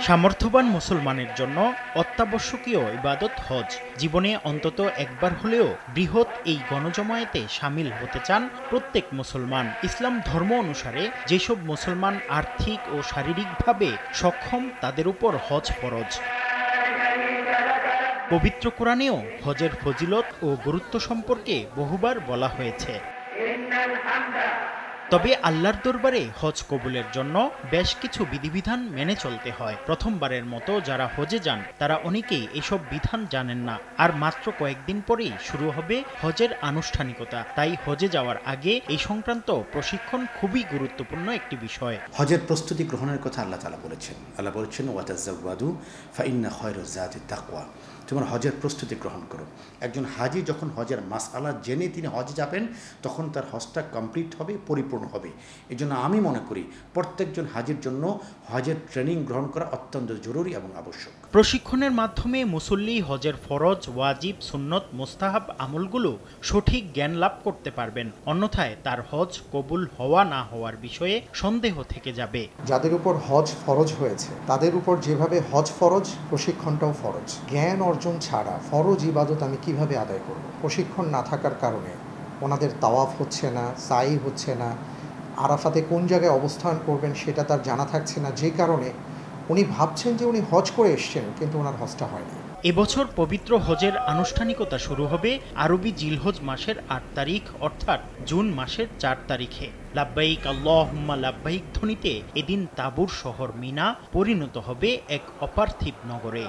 সামর্থ্যবান মুসলমানের জন্য অত্যাবশ্যকীয় ইবাদত হজ। জীবনে অন্তত একবার হলেও বৃহৎ এই গণজমায়েতে শামিল হতে চান প্রত্যেক মুসলমান। ইসলাম ধর্ম অনুসারে যেসব মুসলমান আর্থিক ও শারীরিকভাবে সক্ষম তাদের উপর হজ ফরজ। পবিত্র কোরআনেও হজের ফজিলত ও গুরুত্ব সম্পর্কে বহুবার বলা হয়েছে। তবে আল্লাহর দরবারে হজ কবুলের জন্য বেশ কিছু বিধিবিধান মেনে চলতে হয়। প্রথমবারের মতো যারা হজে যান তারা অনেকেই এসব বিধান জানেন না, আর মাত্র কয়েকদিন পরেই শুরু হবে হজের আনুষ্ঠানিকতা। তাই হজে যাওয়ার আগে এই সংক্রান্ত প্রশিক্ষণ খুবই গুরুত্বপূর্ণ একটি বিষয়। হজের প্রস্তুতি গ্রহণের কথা আল্লাহ তাআলা বলেছেন। আল্লাহ বলেছেন ওয়াতাযাওয়াদু ফাইন্না খায়রুজ যাতিত তাকওয়া। তোমরা হজের প্রস্তুতি গ্রহণ করো। একজন হাজি যখন হজের মাসআলা জেনে তিনি হজে যাবেন তখন তার হজটা কমপ্লিট হবে, পরিপূর্ণ হবে। এই জন্য আমি মনে করি প্রত্যেকজন হাজির জন্য হজের ট্রেনিং গ্রহণ করা অত্যন্ত জরুরি এবং আবশ্যক। প্রশিক্ষণের মাধ্যমে মুসল্লি হজের ফরজ, ওয়াজিব, সুন্নত, মুস্তাহাব আমলগুলো সঠিক জ্ঞান লাভ করতে পারবেন। অন্যথায় তার হজ কবুল হওয়া না হওয়ার বিষয়ে সন্দেহ থেকে যাবে। যাদের উপর হজ ফরজ হয়েছে তাদের উপর যেভাবে হজ ফরজ, প্রশিক্ষণটাও ফরজ। জ্ঞান অর্জন ছাড়া ফরজ ইবাদত আমি কিভাবে আদায় করব? প্রশিক্ষণ না থাকার কারণে ওনাদের তাওয়াফ হচ্ছে না, সাই হচ্ছে না, আরাফাতে কোন জায়গায় অবস্থান করবেন সেটা তার জানা থাকছে না, যে কারণে উনি ভাবছেন যে উনি হজ করে এসছেন কিন্তু ওনার হজটা হয়নি। এবছর পবিত্র হজের আনুষ্ঠানিকতা শুরু হবে আরবি জিলহজ মাসের ৮ তারিখ অর্থাৎ জুন মাসের ৪ তারিখে। লাব্বাইক আল্লাহুম্মা লাব্বাইক ধ্বনিতে এদিন তাবুর শহর মিনা পরিণত হবে এক অপার্থিব নগরে।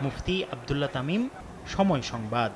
মুফতি আব্দুল্লাহ তামিম, সময় সংবাদ।